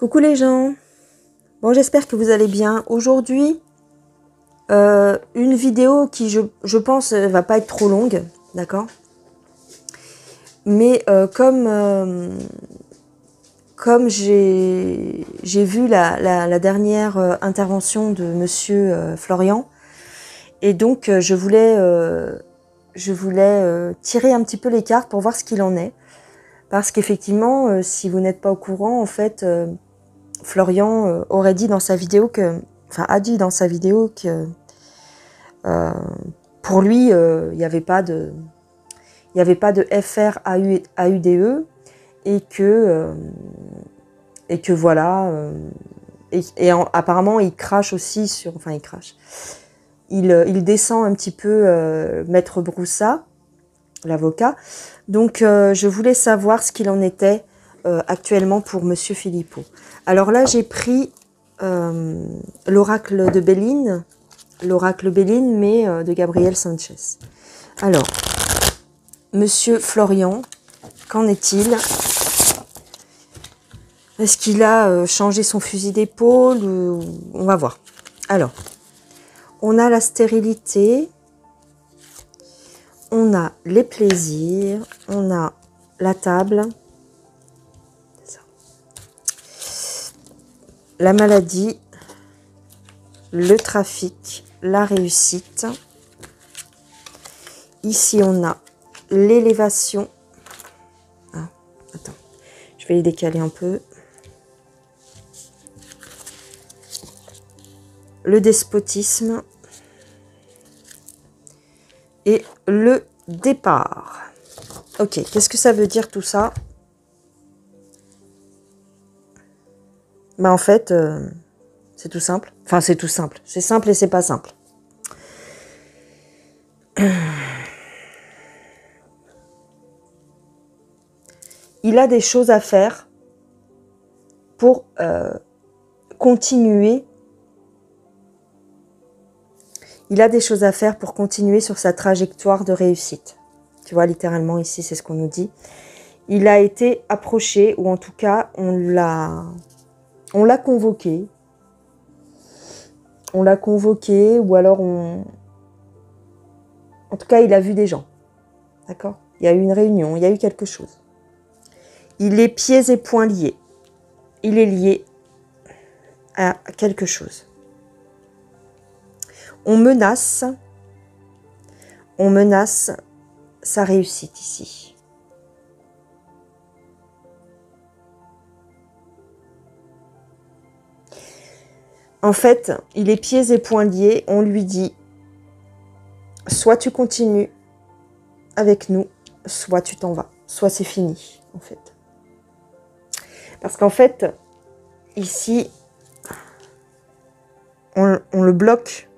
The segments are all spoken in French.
Coucou les gens, bon j'espère que vous allez bien. Aujourd'hui, une vidéo qui je pense va pas être trop longue, d'accord. Mais comme j'ai vu la dernière intervention de Monsieur Florian, et donc je voulais tirer un petit peu les cartes pour voir ce qu'il en est. Parce qu'effectivement, si vous n'êtes pas au courant, en fait, Florian aurait dit dans sa vidéo a dit dans sa vidéo que pour lui, il n'y avait pas de FRAUDE et que voilà. Apparemment, il crache aussi sur. Enfin, il crache. Il descend un petit peu Maître Broussat, l'avocat. Donc, je voulais savoir ce qu'il en était actuellement pour Monsieur Philippot. Alors là, j'ai pris l'oracle de Béline, mais de Gabriel Sanchez. Alors, Monsieur Florian, qu'en est-il? Est-ce qu'il a changé son fusil d'épaule? On va voir. Alors, on a la stérilité, on a les plaisirs, on a la table, la maladie, le trafic, la réussite. Ici, on a l'élévation. Ah, attends, je vais les décaler un peu. Le despotisme et le départ. Ok, qu'est-ce que ça veut dire tout ça? En fait, c'est tout simple. Enfin, c'est tout simple. C'est simple et c'est pas simple. Il a des choses à faire pour continuer. Il a des choses à faire pour continuer sur sa trajectoire de réussite. Tu vois, littéralement, ici, c'est ce qu'on nous dit. Il a été approché, ou en tout cas, on l'a convoqué. On l'a convoqué, ou alors en tout cas, il a vu des gens. D'accord? Il y a eu une réunion, il y a eu quelque chose. Il est pieds et poings liés. Il est lié à quelque chose. On menace sa réussite ici. En fait, il est pieds et poings liés. On lui dit, soit tu continues avec nous, soit tu t'en vas. Soit c'est fini, en fait. Parce qu'en fait, ici, on le bloque.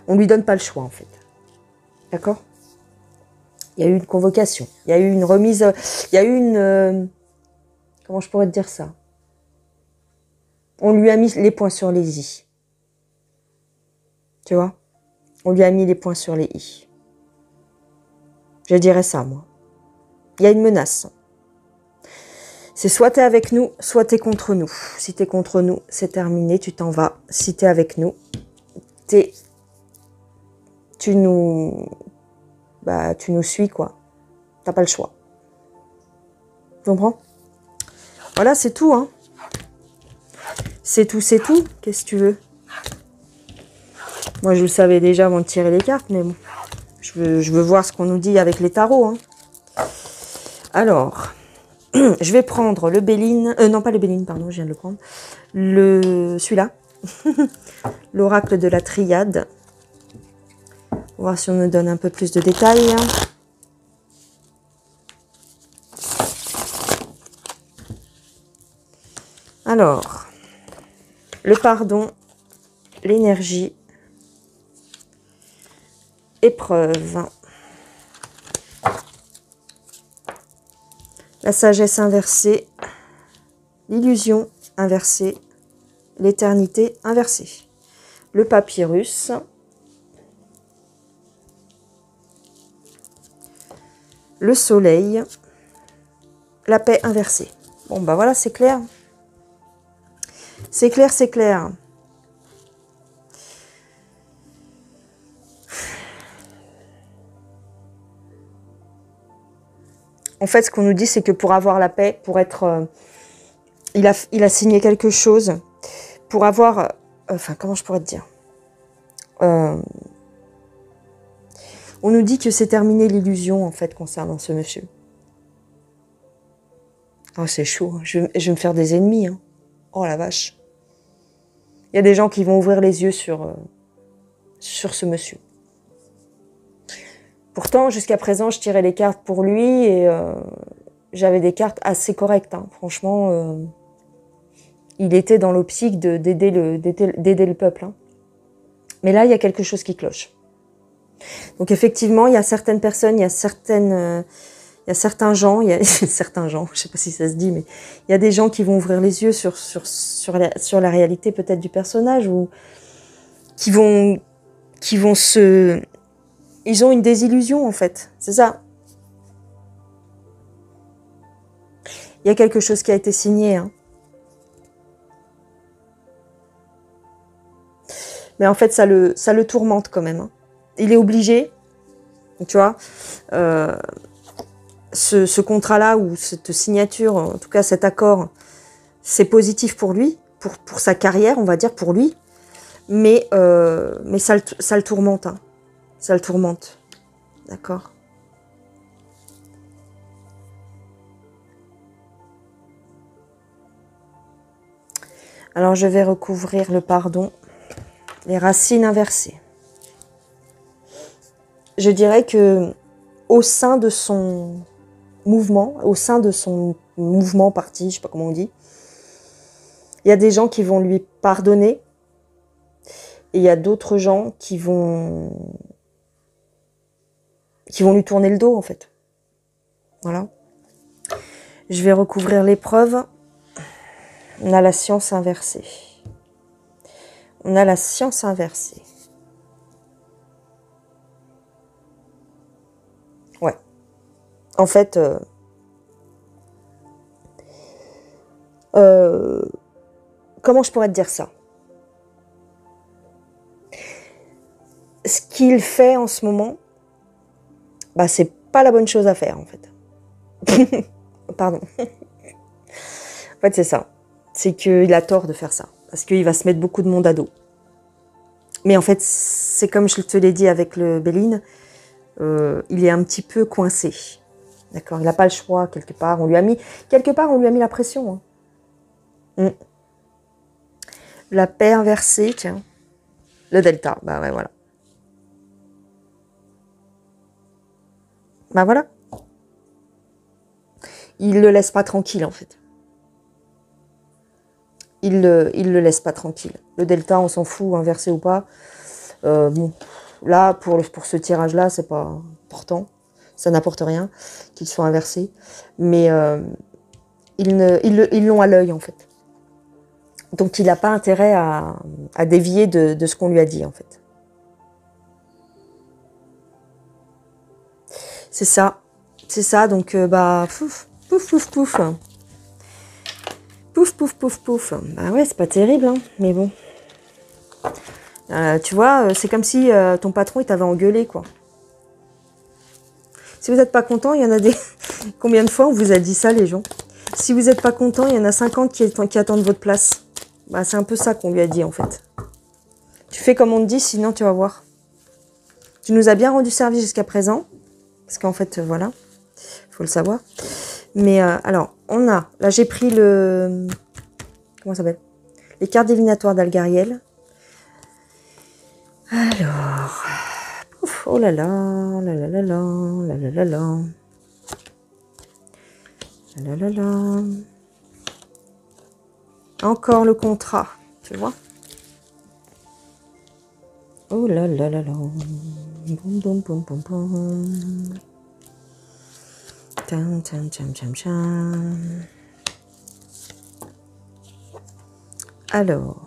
On ne lui donne pas le choix, en fait. D'accord? Il y a eu une convocation. Il y a eu une remise. Il y a eu une. Comment je pourrais te dire ça? On lui a mis les points sur les i. Tu vois? On lui a mis les points sur les i. Je dirais ça, moi. Il y a une menace. C'est soit tu es avec nous, soit tu es contre nous. Si tu es contre nous, c'est terminé, tu t'en vas. Si tu es avec nous, tu nous suis, quoi. T'as pas le choix. Tu comprends? Voilà, c'est tout, hein. C'est tout. Qu'est-ce que tu veux? Moi, je le savais déjà avant de tirer les cartes, mais bon. Je veux voir ce qu'on nous dit avec les tarots, hein. Alors, je vais prendre le Béline. Non, pas le Béline, pardon, je viens de le prendre. Celui-là. L'oracle de la triade. On va voir si on nous donne un peu plus de détails. Alors, le pardon, l'énergie, épreuve, la sagesse inversée, l'illusion inversée, l'éternité inversée, le papyrus, le soleil, la paix inversée. Bon, bah voilà, c'est clair. C'est clair, c'est clair. En fait, ce qu'on nous dit, c'est que pour avoir la paix, pour être... il a signé quelque chose. Pour avoir... enfin, comment je pourrais te dire on nous dit que c'est terminé l'illusion, en fait, concernant ce monsieur. Oh, c'est chaud. Je vais me faire des ennemis. Hein. Oh, la vache. Il y a des gens qui vont ouvrir les yeux sur ce monsieur. Pourtant, jusqu'à présent, je tirais les cartes pour lui et j'avais des cartes assez correctes. Hein. Franchement, il était dans l'optique d'aider le peuple. Hein. Mais là, il y a quelque chose qui cloche. Donc effectivement, il y a certaines personnes, il y a certains gens, il y a certains gens, je sais pas si ça se dit, mais il y a des gens qui vont ouvrir les yeux sur la réalité peut-être du personnage ou qui vont ils ont une désillusion en fait, c'est ça. Il y a quelque chose qui a été signé, hein. Mais en fait, ça le tourmente quand même. Hein. Il est obligé, tu vois, ce contrat-là ou cette signature, en tout cas cet accord, c'est positif pour lui, pour sa carrière, on va dire, pour lui. Mais ça le tourmente. Hein. Ça le tourmente. D'accord ? Alors, je vais recouvrir le pardon. Les racines inversées. Je dirais que au sein de son mouvement, parti, je sais pas comment on dit, il y a des gens qui vont lui pardonner et il y a d'autres gens qui vont lui tourner le dos en fait. Voilà. Je vais recouvrir l'épreuve. On a la science inversée. On a la science inversée. Ouais. En fait, comment je pourrais te dire ça ? Ce qu'il fait en ce moment, bah c'est pas la bonne chose à faire en fait. Pardon. En fait, c'est ça. C'est qu'il a tort de faire ça. Parce qu'il va se mettre beaucoup de monde à dos. Mais en fait, c'est comme je te l'ai dit avec le Béline, il est un petit peu coincé. D'accord ? Il n'a pas le choix, quelque part. On lui a mis la pression. Hein. La paix inversée, tiens. Le delta, bah ouais, voilà. Bah voilà. Il le laisse pas tranquille, en fait. Il le laisse pas tranquille. Le delta, on s'en fout, inversé ou pas. Bon, là, pour ce tirage-là, c'est pas important. Ça n'apporte rien qu'il soit inversé. Mais ils l'ont à l'œil, en fait. Donc, il n'a pas intérêt à dévier de ce qu'on lui a dit, en fait. C'est ça. C'est ça, donc, pouf, pouf, pouf, pouf. Pouf, pouf, pouf, pouf. Bah ouais, c'est pas terrible, hein, mais bon. Tu vois, c'est comme si ton patron, il t'avait engueulé, quoi. Si vous n'êtes pas content, il y en a des... Combien de fois on vous a dit ça, les gens ? Si vous n'êtes pas content, il y en a 50 qui attendent votre place. Bah, c'est un peu ça qu'on lui a dit, en fait. Tu fais comme on te dit, sinon tu vas voir. Tu nous as bien rendu service jusqu'à présent. Parce qu'en fait, voilà, il faut le savoir. Mais alors, on a... Là, j'ai pris le... Comment ça s'appelle ? Les cartes divinatoires d'Algariel. Alors... Ouf, oh là là, là là là là, là là là là. Là là là. Encore le contrat, tu vois. Oh là là là là. Boum boum boum boum boum. Tcham tcham tcham tcham tcham. Alors.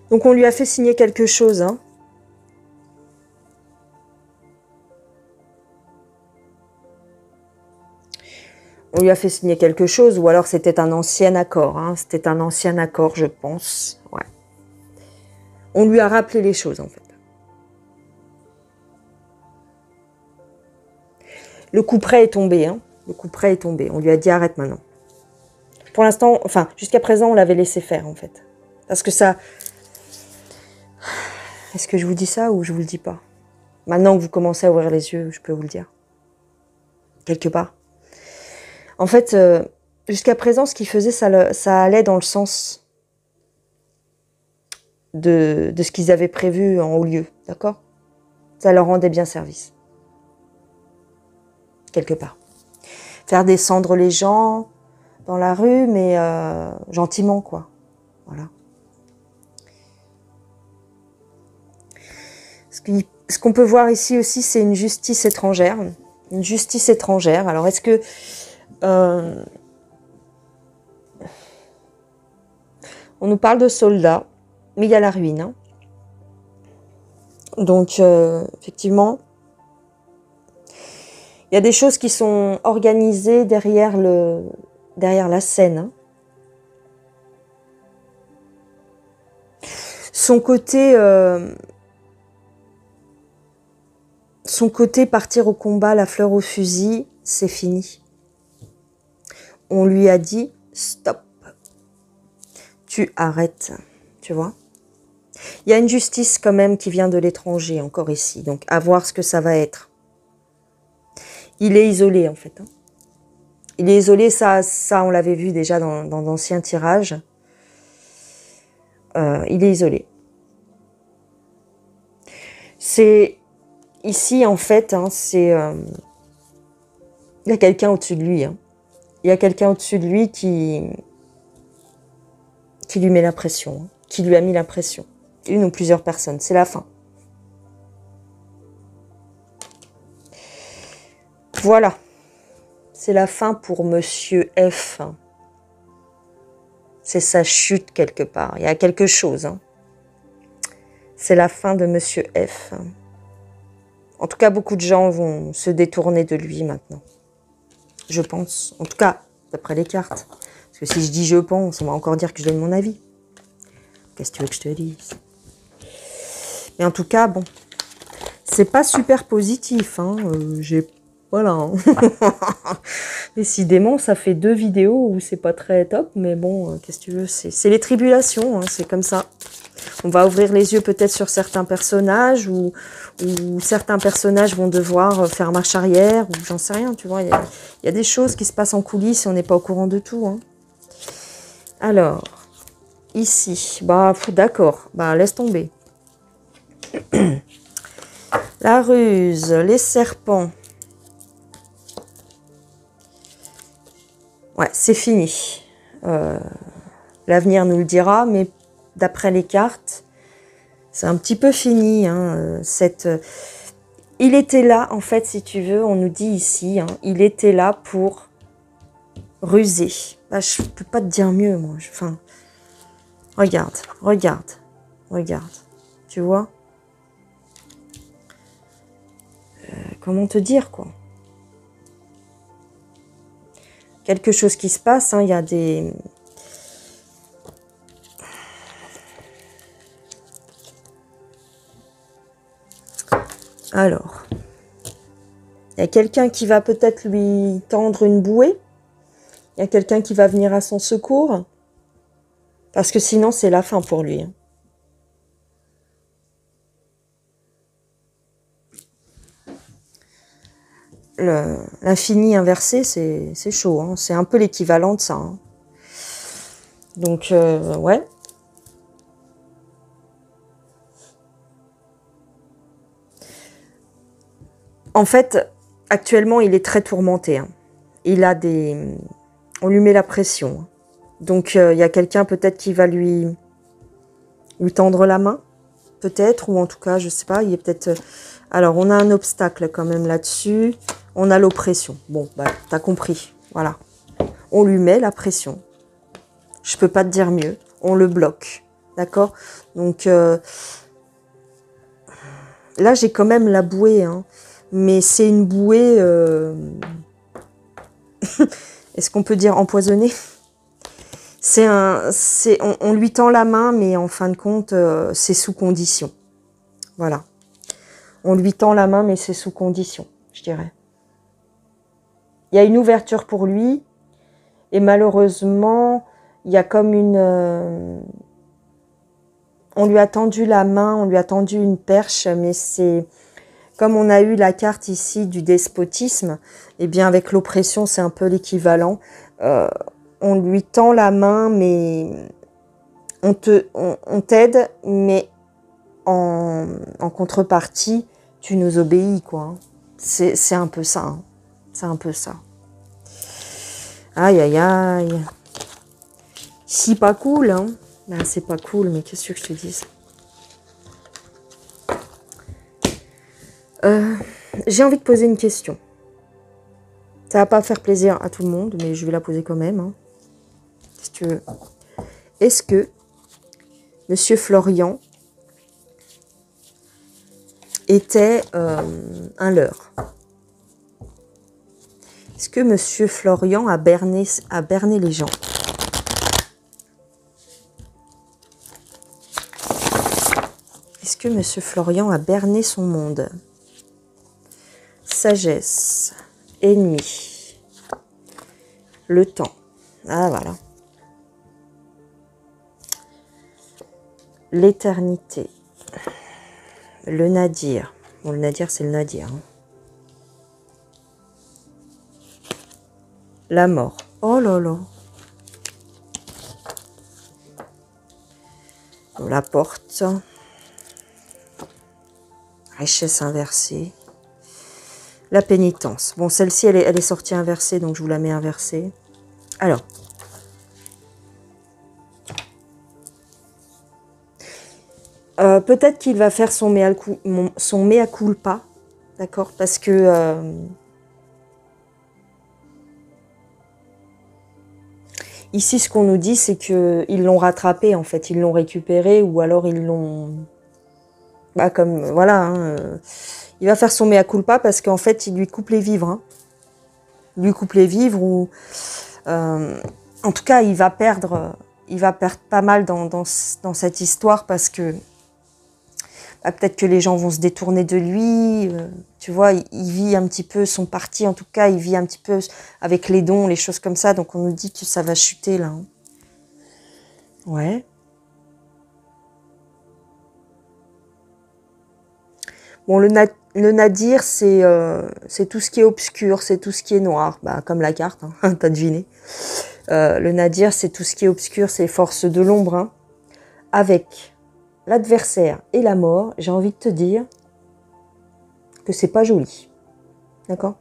Donc on lui a fait signer quelque chose, hein. On lui a fait signer quelque chose, ou alors c'était un ancien accord, hein. C'était un ancien accord, je pense. Ouais. On lui a rappelé les choses, en fait. Le coup près est tombé, hein. Le coup près est tombé. On lui a dit arrête maintenant. Pour l'instant, enfin, jusqu'à présent, on l'avait laissé faire, en fait. Parce que ça... Est-ce que je vous dis ça ou je vous le dis pas? Maintenant que vous commencez à ouvrir les yeux, je peux vous le dire. Quelque part. En fait, jusqu'à présent, ce qu'il faisait, ça allait dans le sens de ce qu'ils avaient prévu en haut lieu, d'accord? Ça leur rendait bien service. Quelque part. Faire descendre les gens dans la rue, mais gentiment, quoi. Voilà. Ce qu'on peut voir ici aussi, c'est une justice étrangère. Une justice étrangère. Alors, est-ce que... on nous parle de soldats, mais il y a la ruine. Hein. Donc, effectivement, il y a des choses qui sont organisées derrière la scène. Hein. Son côté partir au combat, la fleur au fusil, c'est fini. On lui a dit stop. Tu arrêtes, tu vois. Il y a une justice quand même qui vient de l'étranger, encore ici. Donc, à voir ce que ça va être. Il est isolé, en fait. Hein. Il est isolé, ça on l'avait vu déjà dans d'anciens tirages. Il est isolé. C'est... Ici, en fait, hein, c'est... il y a quelqu'un au-dessus de lui. Hein. Il y a quelqu'un au-dessus de lui qui lui met la pression. Hein, qui lui a mis la pression. Une ou plusieurs personnes. C'est la fin. Voilà. C'est la fin pour Monsieur F. C'est sa chute quelque part. Il y a quelque chose. Hein. C'est la fin de Monsieur F. En tout cas, beaucoup de gens vont se détourner de lui maintenant. Je pense. En tout cas, d'après les cartes. Parce que si je dis je pense, on va encore dire que je donne mon avis. Qu'est-ce que tu veux que je te dise? Mais en tout cas, bon. C'est pas super positif. Hein. Voilà. Hein. Décidément, ça fait 2 vidéos où c'est pas très top. Mais bon, qu'est-ce que tu veux? C'est les tribulations. Hein. C'est comme ça. On va ouvrir les yeux peut-être sur certains personnages ou certains personnages vont devoir faire marche arrière ou j'en sais rien, tu vois. Il y a des choses qui se passent en coulisses et on n'est pas au courant de tout. Hein. Alors, ici, bah d'accord, bah laisse tomber. La ruse, les serpents. Ouais, c'est fini. L'avenir nous le dira, mais d'après les cartes, c'est un petit peu fini. Hein, il était là, en fait, si tu veux, on nous dit ici, hein, il était là pour ruser. Bah, je ne peux pas te dire mieux, moi. Enfin, regarde. Tu vois? Comment te dire, quoi? Quelque chose qui se passe, hein, il y a des... Alors, il y a quelqu'un qui va peut-être lui tendre une bouée. Il y a quelqu'un qui va venir à son secours. Parce que sinon, c'est la fin pour lui. L'infini inversé, c'est chaud. Hein. C'est un peu l'équivalent de ça. Hein. Donc, ouais. En fait, actuellement, il est très tourmenté. Hein. Il a des... On lui met la pression. Hein. Donc, il y a quelqu'un peut-être qui va lui tendre la main. Peut-être, ou en tout cas, je sais pas. Il est peut-être... Alors, on a un obstacle quand même là-dessus. On a l'oppression. Bon, bah, t'as compris. Voilà. On lui met la pression. Je peux pas te dire mieux. On le bloque. D'accord? Donc, là, j'ai quand même la bouée, hein, mais c'est une bouée... Est-ce qu'on peut dire empoisonnée? On lui tend la main, mais en fin de compte, c'est sous condition. Voilà. On lui tend la main, mais c'est sous condition, je dirais. Il y a une ouverture pour lui, et malheureusement, il y a comme une... on lui a tendu la main, on lui a tendu une perche, mais c'est... Comme on a eu la carte ici du despotisme, eh bien avec l'oppression, c'est un peu l'équivalent. On lui tend la main, mais on t'aide, mais en contrepartie, tu nous obéis, quoi. Hein. C'est un peu ça. Hein. C'est un peu ça. Aïe, aïe, aïe. Si pas cool, hein. Ben, c'est pas cool, mais qu'est-ce que je te dise? J'ai envie de poser une question. Ça va pas faire plaisir à tout le monde, mais je vais la poser quand même. Hein. Si tu veux. Est-ce que Monsieur Florian était un leurre? Est-ce que Monsieur Florian a berné les gens? Est-ce que Monsieur Florian a berné son monde? Sagesse, ennemi, le temps. Ah voilà. L'éternité. Le nadir. Bon, le nadir, c'est le nadir. Hein. La mort. Oh là là. La porte. Richesse inversée. La pénitence. Bon, celle-ci, elle est sortie inversée, donc je vous la mets inversée. Alors. Peut-être qu'il va faire son mea culpa. D'accord? Parce que... ici, ce qu'on nous dit, c'est qu'ils l'ont rattrapé, en fait. Ils l'ont récupéré, ou alors ils l'ont... Bah, comme... Voilà, hein, il va faire son mea culpa parce qu'en fait, il lui coupe les vivres. Hein. Il lui coupe les vivres ou... en tout cas, il va perdre pas mal dans cette histoire parce que bah, peut-être que les gens vont se détourner de lui. Tu vois, il vit un petit peu son parti. En tout cas, il vit un petit peu avec les dons, les choses comme ça. Donc, on nous dit que ça va chuter, là. Hein. Ouais. Bon, le nadir, c'est tout ce qui est obscur, c'est tout ce qui est noir, bah, comme la carte, hein, t'as deviné. Le nadir, c'est tout ce qui est obscur, c'est les forces de l'ombre. Hein. Avec l'adversaire et la mort, j'ai envie de te dire que c'est pas joli. D'accord?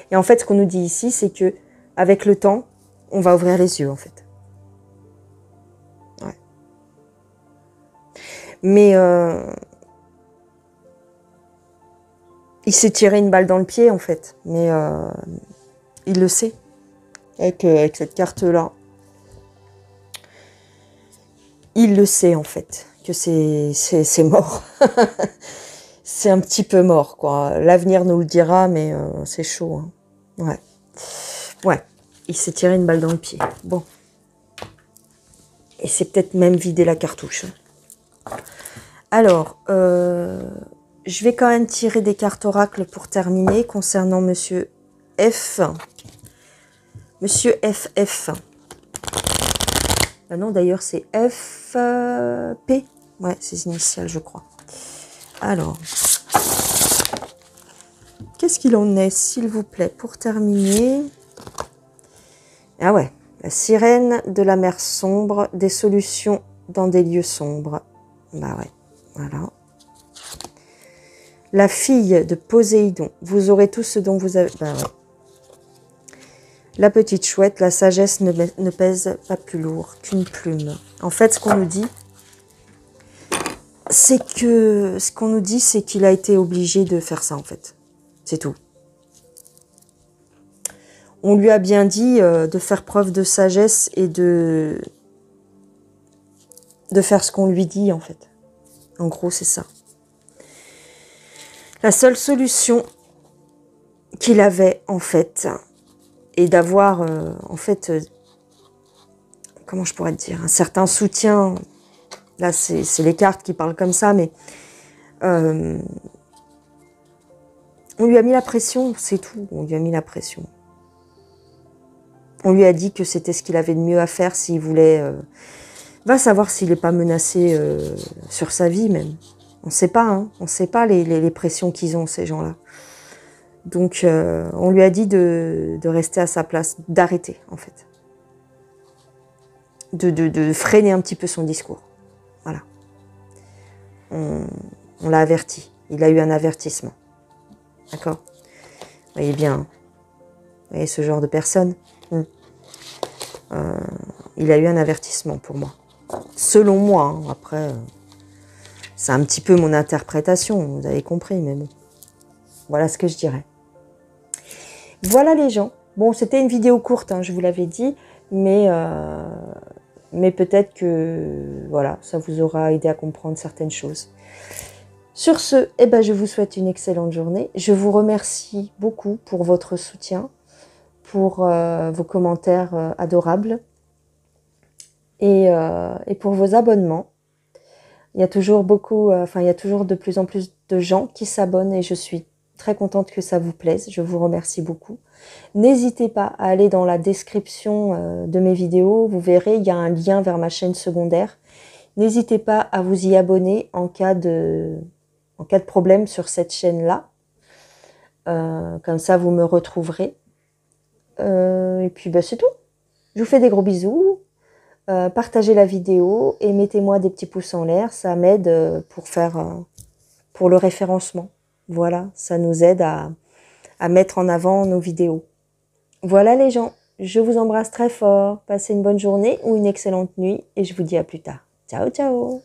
Et en fait, ce qu'on nous dit ici, c'est que avec le temps, on va ouvrir les yeux, en fait. Ouais. Mais... il s'est tiré une balle dans le pied, en fait. Mais il le sait. Avec cette carte-là. Il le sait, en fait. Que c'est mort. C'est un petit peu mort, quoi. L'avenir nous le dira, mais c'est chaud. Hein. Ouais. Ouais. Il s'est tiré une balle dans le pied. Bon. Et c'est peut-être même vidé la cartouche. Alors... je vais quand même tirer des cartes oracles pour terminer concernant Monsieur F. Monsieur FF. Ah non, d'ailleurs, c'est FP. Ouais, c'est initial, je crois. Alors, qu'est-ce qu'il en est, s'il vous plaît, pour terminer? Ah ouais, la sirène de la mer sombre, des solutions dans des lieux sombres. Bah ouais, voilà. La fille de Poséidon, vous aurez tout ce dont vous avez... Ben ouais. La petite chouette, la sagesse ne pèse pas plus lourd qu'une plume. En fait, ce qu'on nous dit, c'est qu'il a été obligé de faire ça, en fait. C'est tout. On lui a bien dit de faire preuve de sagesse et de de faire ce qu'on lui dit, en fait. En gros, c'est ça. La seule solution qu'il avait, en fait, est d'avoir, en fait, comment je pourrais te dire, un certain soutien. Là, c'est les cartes qui parlent comme ça, mais on lui a mis la pression, c'est tout. On lui a mis la pression. On lui a dit que c'était ce qu'il avait de mieux à faire s'il voulait... va savoir s'il n'est pas menacé sur sa vie, même. On ne sait pas, hein. On ne sait pas les pressions qu'ils ont, ces gens-là. Donc, on lui a dit de rester à sa place, d'arrêter, en fait. De freiner un petit peu son discours. Voilà. On l'a averti. Il a eu un avertissement. D'accord? Vous voyez bien, hein. Vous voyez ce genre de personne. Il a eu un avertissement pour moi. Selon moi, hein. Après, c'est un petit peu mon interprétation, vous avez compris, mais bon. Voilà ce que je dirais. Voilà les gens. Bon, c'était une vidéo courte, hein, je vous l'avais dit, mais peut-être que voilà, ça vous aura aidé à comprendre certaines choses. Sur ce, eh ben, je vous souhaite une excellente journée. Je vous remercie beaucoup pour votre soutien, pour vos commentaires adorables et pour vos abonnements. Il y a toujours beaucoup, il y a toujours de plus en plus de gens qui s'abonnent et je suis très contente que ça vous plaise. Je vous remercie beaucoup. N'hésitez pas à aller dans la description de mes vidéos. Vous verrez, il y a un lien vers ma chaîne secondaire. N'hésitez pas à vous y abonner en cas de problème sur cette chaîne-là. Comme ça, vous me retrouverez. Et puis, c'est tout. Je vous fais des gros bisous. Partagez la vidéo et mettez-moi des petits pouces en l'air. Ça m'aide pour le référencement. Voilà, ça nous aide à mettre en avant nos vidéos. Voilà les gens, je vous embrasse très fort. Passez une bonne journée ou une excellente nuit et je vous dis à plus tard. Ciao, ciao!